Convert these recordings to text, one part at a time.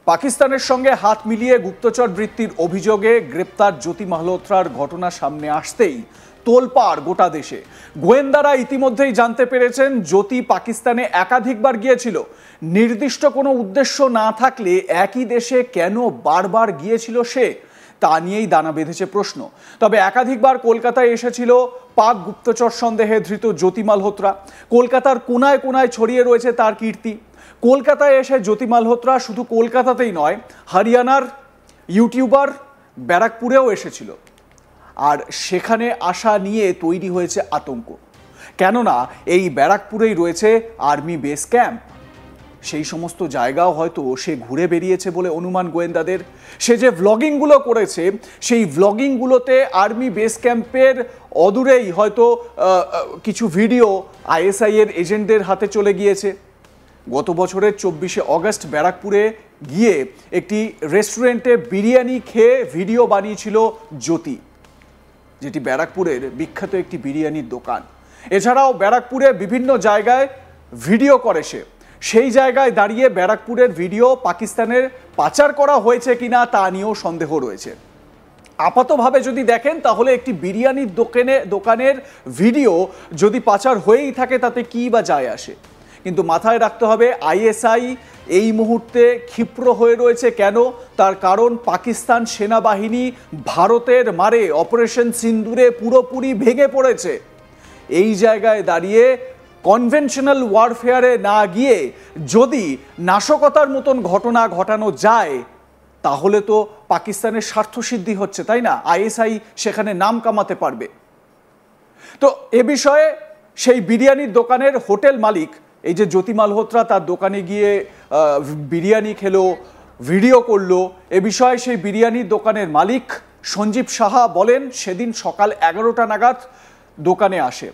পাকিস্তানের সঙ্গে হাত মিলিয়ে গুপ্তচর বৃত্তির অভিযোগে গ্রেপ্তার জ্যোতি মালহোত্রার ঘটনা সামনে আসতেই তোলপাড় গোটা দেশে। গোয়েন্দারা ইতিমধ্যেই জানতে পেরেছেন জ্যোতি পাকিস্তানে একাধিকবার গিয়েছিল। নির্দিষ্ট কোনো উদ্দেশ্য না থাকলে একই দেশে কেন বারবার গিয়েছিল সে, তা নিয়েই দানা বেঁধেছে প্রশ্ন। তবে একাধিকবার কলকাতায় এসেছিল পাক গুপ্তচর সন্দেহে ধৃত জ্যোতি মালহোত্রা। কলকাতার কোনায় কোনায় ছড়িয়ে রয়েছে তার কীর্তি। কলকাতায় এসে জ্যোতি মালহোত্রা শুধু কলকাতাতেই নয়, হরিয়ানার ইউটিউবার ব্যারাকপুরেও এসেছিল। আর সেখানে আসা নিয়ে তৈরি হয়েছে আতঙ্ক, কেননা এই ব্যারাকপুরেই রয়েছে আর্মি বেস ক্যাম্প। সেই সমস্ত জায়গাও হয়তো সে ঘুরে বেরিয়েছে বলে অনুমান গোয়েন্দাদের। সে যে ভ্লগিংগুলো করেছে, সেই ভ্লগিংগুলোতে আর্মি বেস ক্যাম্পের অদূরেই হয়তো কিছু ভিডিও আইএসআই এর এজেন্টদের হাতে চলে গিয়েছে। গত বছরের 24শে অগস্ট ব্যারাকপুরে গিয়ে একটি রেস্টুরেন্টে বিরিয়ানি খেয়ে ভিডিও বানিয়েছিল জ্যোতি, যেটি ব্যারাকপুরের বিখ্যাত একটি বিরিয়ানির দোকান। এছাড়াও ব্যারাকপুরে বিভিন্ন জায়গায় ভিডিও করে সে। সেই জায়গায় দাঁড়িয়ে ব্যারাকপুরের ভিডিও পাকিস্তানের পাচার করা হয়েছে কিনা তা নিয়েও সন্দেহ রয়েছে। আপাতভাবে যদি দেখেন তাহলে একটি বিরিয়ানির দোকানের ভিডিও যদি পাচার হয়েই থাকে তাতে কি বা যায় আসে। কিন্তু মাথায় রাখতে হবে আইএসআই এই মুহূর্তে ক্ষিপ্র হয়ে রয়েছে। কেন? তার কারণ পাকিস্তান সেনাবাহিনী ভারতের মারে অপারেশন সিন্দুরে পুরোপুরি ভেঙে পড়েছে। এই জায়গায় দাঁড়িয়ে কনভেনশনাল ওয়ারফেয়ারে না গিয়ে যদি নাশকতার মতন ঘটনা ঘটানো যায় তাহলে তো পাকিস্তানের স্বার্থসিদ্ধি হচ্ছে, তাই না? আইএসআই সেখানে নাম কামাতে পারবে। তো এ বিষয়ে সেই বিরিয়ানির দোকানের হোটেল মালিক, এই যে জ্যোতি মালহোত্রা তার দোকানে গিয়ে বিরিয়ানি খেলো, ভিডিও করলো, এ বিষয়ে সেই বিরিয়ানির দোকানের মালিক সঞ্জীব সাহা বলেন সেদিন সকাল 11টা নাগাদ দোকানে আসে।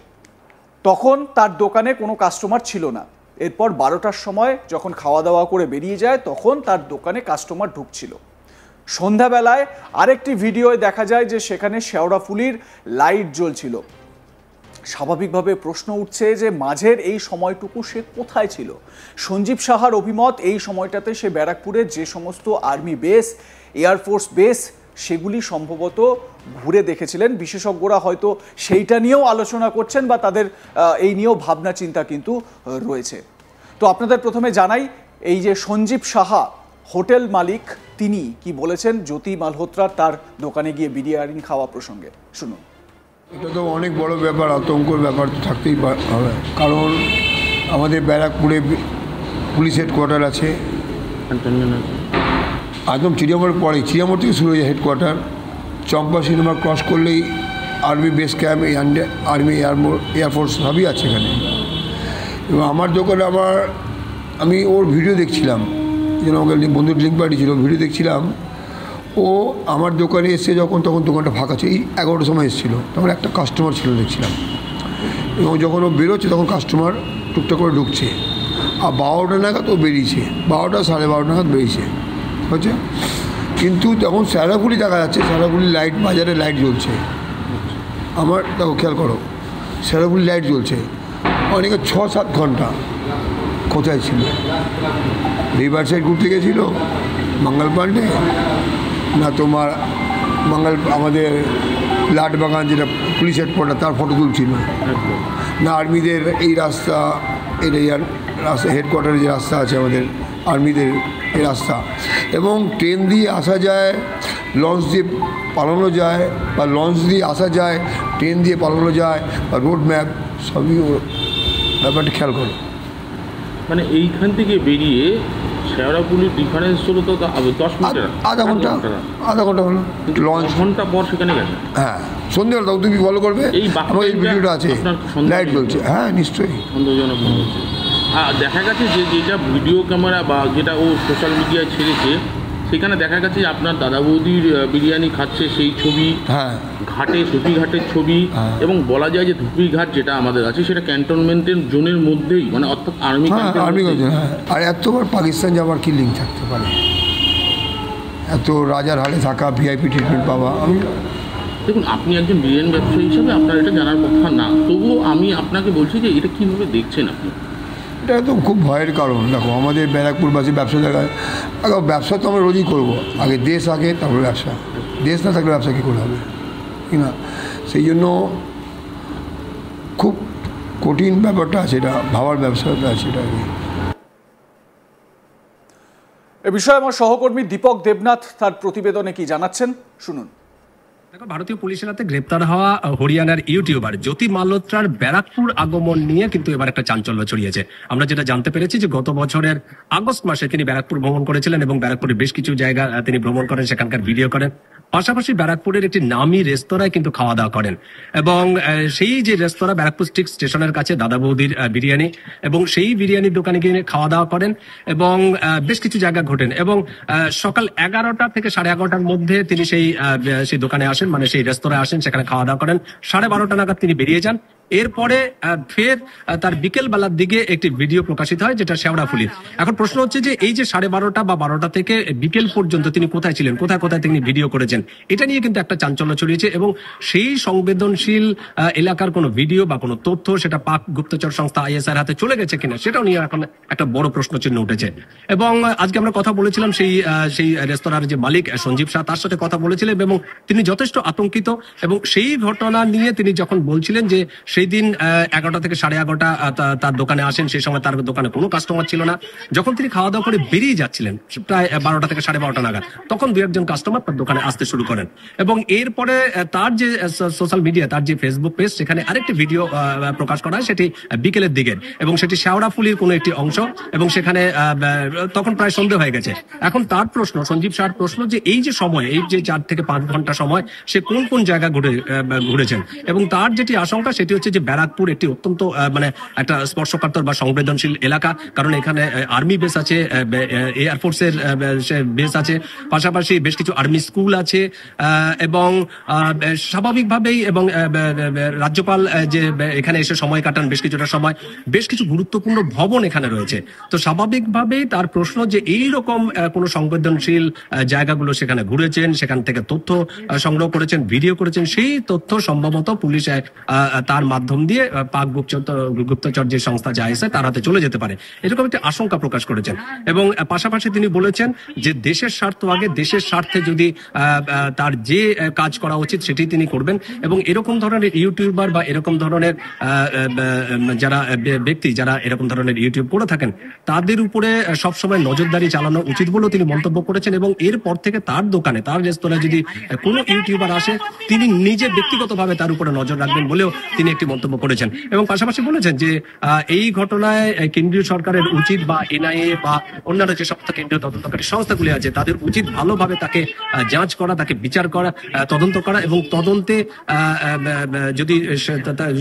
তখন তার দোকানে কোনো কাস্টমার ছিল না। এরপর 12টার সময় যখন খাওয়া দাওয়া করে বেরিয়ে যায় তখন তার দোকানে কাস্টমার ঢুকছিল। সন্ধ্যাবেলায় আরেকটি ভিডিওয় দেখা যায় যে সেখানে শেওড়াফুলির লাইট জ্বলছিল। স্বাভাবিকভাবে প্রশ্ন উঠছে যে মাঝের এই সময়টুকু সে কোথায় ছিল। সঞ্জীব সাহার অভিমত এই সময়টাতে সে ব্যারাকপুরের যে সমস্ত আর্মি বেস, এয়ারফোর্স বেস সেগুলি সম্ভবত ঘুরে দেখেছিলেন। বিশেষজ্ঞরা হয়তো সেইটা নিয়েও আলোচনা করছেন বা তাদের এই নিয়েও ভাবনা চিন্তা কিন্তু রয়েছে। তো আপনাদের প্রথমে জানাই এই যে সঞ্জীব সাহা হোটেল মালিক, তিনি কি বলেছেন জ্যোতি মালহোত্রা তার দোকানে গিয়ে বিরিয়ানি খাওয়া প্রসঙ্গে, শুনুন। এটা তো অনেক বড় ব্যাপার, আতঙ্কর ব্যাপার থাকতেই হবে। কারণ আমাদের ব্যারাকপুরে পুলিশ হেডকোয়ার্টার আছে, একদম চিড়িয়ামোড়ের পরে, চিড়িয়ামোড় থেকে শুরু হয়ে হেডকোয়ার্টার। চম্পা সিনেমা ক্রস করলেই army base camp, army air force সবই আছে এখানে। এবং আমার দোকানে আমি ওর ভিডিও দেখছিলাম, যেন আমাকে বন্ধুর লিঙ্ক পাঠিয়েছিল, ভিডিও দেখছিলাম। ও আমার দোকানে এসে তখন দোকানটা ফাঁকা ছিল, এই 11টার সময় এসেছিলো, তখন একটা কাস্টমার ছিল দেখছিলাম। এবং যখন ও বেরোচ্ছে তখন কাস্টমার টুকটাক করে ঢুকছে। আর 12টা নাগাদ ও বেরিয়েছে, 12টা 12:30 নাগাদ বেরিয়েছে হচ্ছে। কিন্তু তখন শেওড়াফুলি দেখা যাচ্ছে, শেওড়াফুলি লাইট, বাজারে লাইট জ্বলছে। আমার দেখো খেয়াল করো, শেওড়াফুলি লাইট জ্বলছে। অনেকে 6-7 ঘন্টা কোথায় ছিল? রিভার সাইড ঘুরতে গেছিল মঙ্গল পান্ডে, না তোমার আমাদের লাটবাগান যেটা পুলিশ হেডকোয়ার্টার তার ফটো তুলছিল, না আর্মিদের এই রাস্তা, রাস্তা হেডকোয়ার্টারে যে রাস্তা আছে আমাদের আর্মিদের এই রাস্তা। এবং ট্রেন দিয়ে আসা যায়, লঞ্চ দিয়ে পালানো যায়, বা লঞ্চ দিয়ে আসা যায়, ট্রেন দিয়ে পালানো যায়, বা রোড ম্যাপ সবই ব্যাপারটা খেয়াল করো। মানে এইখান থেকে বেরিয়ে শেওড়াফুলির ডিফারেন্স হলো তো 10 মিনিট, আধা ঘন্টা হলো। লঞ্চ ঘন্টা পর সেখানে গেছে। হ্যাঁ, সন্ধ্যেবেলা তখন তুমি ফলো করবে, আমার এই ভিডিওটা আছে, লাইট জ্বলছে। হ্যাঁ নিশ্চয়ই সন্দেহজনক মনে হচ্ছে। হ্যাঁ, দেখা গেছে যে যেটা ভিডিও ক্যামেরা বা যেটা ও সোশ্যাল মিডিয়ায় ছেড়েছে সেখানে দেখা গেছে যে আপনার দাদা বৌদির বিরিয়ানি খাচ্ছে সেই ছবি, হ্যাঁ ঘাটে ধুপি ঘাটের ছবি, এবং বলা যায় যে ধুপি ঘাট যেটা আমাদের আছে সেটা ক্যান্টনমেন্টের জোনের মধ্যেই, মানে অর্থাৎ আর্মি। আর এতবার পাকিস্তান যাওয়ার কি লিঙ্ক থাকতে পারে? এত রাজার হালে থাকা, ভিআইপি ট্রিটমেন্ট পাওয়া। দেখুন, আপনি একজন বিরিয়ানি ব্যবসায়ী হিসাবে আপনার এটা জানার কথা না, তবুও আমি আপনাকে বলছি যে এটা কীভাবে দেখছেন আপনি? এটা তো খুব ভয়ের কারণ। দেখো আমাদের ব্যারাকপুরবাসী ব্যবসা জায়গায় আগে ব্যবসা তো আমরা রোজই করবো, আগে দেশ আগে তারপরে ব্যবসা, দেশ না থাকলে ব্যবসা কী করে হবে, কি না? সেই জন্য খুব কঠিন ব্যাপারটা আছে, এটা ভাবার ব্যবসাটা আছে এটা। এ বিষয়ে আমার সহকর্মী দীপক দেবনাথ তার প্রতিবেদনে কি জানাচ্ছেন শুনুন। দেখো, ভারতীয় পুলিশের হাতে গ্রেপ্তার হওয়া হরিয়ানার ইউটিউবার জ্যোতি মালহোত্রার ব্যারাকপুর আগমন নিয়ে কিন্তু এবার একটা চাঞ্চল্য ছড়িয়েছে। আমরা যেটা জানতে পেরেছি যে গত বছরের আগস্ট মাসে তিনি ব্যারাকপুর ভ্রমণ করেছিলেন এবং ব্যারাকপুরের বেশ কিছু জায়গা তিনি ভ্রমণ করেন, সেখানকার ভিডিও করেন। পাশাপাশি ব্যারাকপুরের একটি নামী রেস্তোরাঁয় কিন্তু খাওয়া দাওয়া করেন এবং সেই যে রেস্তোরাঁ ব্যারাকপুর স্টেশনের কাছে দাদা বৌদির বিরিয়ানি, এবং সেই বিরিয়ানির দোকানে গিয়ে খাওয়া দাওয়া করেন এবং বেশ কিছু জায়গা ঘোরেন এবং সকাল 11টা থেকে 11:30টার মধ্যে তিনি সেই দোকানে আসেন, মানে সেই রেস্তোরাঁয় আসেন, সেখানে খাওয়া দাওয়া করেন। 12:30 নাগাদ তিনি বেরিয়ে যান। এরপরে ফের তার বিকেল বেলার দিকে একটি ভিডিও প্রকাশিত হয়, যেটা শেওড়াফুলির। এখন প্রশ্ন হচ্ছে যে এই যে 12:30 বা 12টা থেকে বিকেল পর্যন্ত তিনি কোথায় ছিলেন, কোথায় কোথায় তিনি ভিডিও করেছেন, এটা নিয়ে কিন্তু একটা চাঞ্চল্য ছড়িয়েছে এবং সেই সংবেদনশীল এলাকার কোনো ভিডিও বা কোনো তথ্য সেটা পাক গুপ্তচর সংস্থা ISIর হাতে চলে গেছে কিনা, সেটাও নিয়ে এখন একটা বড় প্রশ্ন চিহ্ন উঠেছে। এবং আজকে আমরা কথা বলেছিলাম সেই রেস্তোরাঁর যে মালিক সঞ্জীব শাহ, তার সাথে কথা বলেছিলেন এবং তিনি যথেষ্ট আতঙ্কিত। এবং সেই ঘটনা নিয়ে তিনি যখন বলছিলেন যে সেই দিন 11টা থেকে 11:30 তার দোকানে আসেন, সেই সময় তার দোকানে কোনো কাস্টমার ছিল না। যখন তিনি খাওয়া দাওয়া করে বেরিয়ে যাচ্ছিলেন প্রায় 12টা থেকে 12:30 নাগাদ, তখন 2-1 জন কাস্টমার তার দোকানে আসতে শুরু করেন এবং এরপরে তার যে সোশ্যাল মিডিয়া, তার যে ফেসবুক পেজ, সেখানে আরেকটি ভিডিও প্রকাশ করা হয়, সেটি বিকেলের দিকে এবং সেটি শেওড়াফুলির কোনো একটি অংশ এবং সেখানে তখন প্রায় সন্ধ্যে হয়ে গেছে। এখন তার প্রশ্ন, সঞ্জীব শাহর প্রশ্ন, যে এই যে সময়, এই যে 4 থেকে 5 ঘন্টা সময় সে কোন কোন জায়গা ঘুরেছেন এবং তার যেটি আশঙ্কা সেটি হচ্ছে যে ব্যারাকপুর একটি অত্যন্ত মানে একটা স্পর্শকাতর বা সংবেদনশীল এলাকা, কারণ এখানে আর্মি বেস আছে, এয়ারফোর্সের বেস আছে, পাশাপাশি বেশ কিছু আর্মি স্কুল আছে এবং স্বাভাবিকভাবেই এবং রাজ্যপাল যে এখানে এসে সময় কাটান বেশ কিছুটা সময়, বেশ কিছু গুরুত্বপূর্ণ ভবন এখানে রয়েছে। তো স্বাভাবিকভাবেই তার প্রশ্ন যে এই রকম কোনো সংবেদনশীল জায়গাগুলো সেখানে ঘুরেছেন, সেখান থেকে তথ্য সংগ্রহ করেছেন, ভিডিও করেছেন, সেই তথ্য সম্ভবত পুলিশ তার মাধ্যম দিয়ে পাক গুপ্তচর যে সংস্থা যা আছে তার হাতে চলে যেতে পারে, এরকম একটি আশঙ্কা প্রকাশ করেছেন। এবং পাশাপাশি তিনি বলেছেন যে দেশের স্বার্থ আগে, দেশের স্বার্থে যদি তার যে কাজ করা উচিত সেটি তিনি করবেন এবং এরকম ধরনের ইউটিউবার বা এরকম ধরনের যারা ব্যক্তি যারা এরকম ধরনের ইউটিউব করে থাকেন তাদের উপরে সবসময় নজরদারি চালানো উচিত বলেও তিনি মন্তব্য করেছেন। এবং এরপর থেকে তার দোকানে, তার রেস্তোরাঁয় যদি কোনো ইউটিউবার আসে, তিনি নিজে ব্যক্তিগতভাবে তার উপরে নজর রাখবেন বলেও তিনি একটি মন্তব্য করেছেন। এবং পাশাপাশি বলেছেন যে এই ঘটনায় কেন্দ্রীয় সরকারের উচিত বা NIA বা অন্যান্য যে সমস্ত কেন্দ্রীয় তদন্তকারী সংস্থাগুলি আছে তাদের উচিত ভালোভাবে তাকে যাঞ্চ করা, তাকে বিচার করা, তদন্ত করা এবং তদন্তে যদি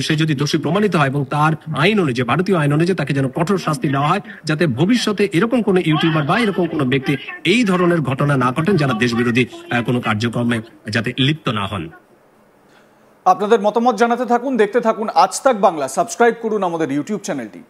সে যদি দোষী প্রমাণিত হয় এবং তার আইন অনুযায়ী, ভারতীয় আইন অনুযায়ী তাকে যেন কঠোর শাস্তি দেওয়া হয়, যাতে ভবিষ্যতে এরকম কোনো ইউটিউবার বা এরকম কোনো ব্যক্তি এই ধরনের ঘটনা না ঘটেন, যারা দেশবিরোধী কোনো কার্যক্রমে যাতে লিপ্ত না হন। আপনাদের মতামত জানাতে থাকুন, দেখতে থাকুন আজ তাক বাংলা। সাবস্ক্রাইব করুন আমাদের ইউটিউব চ্যানেলটি।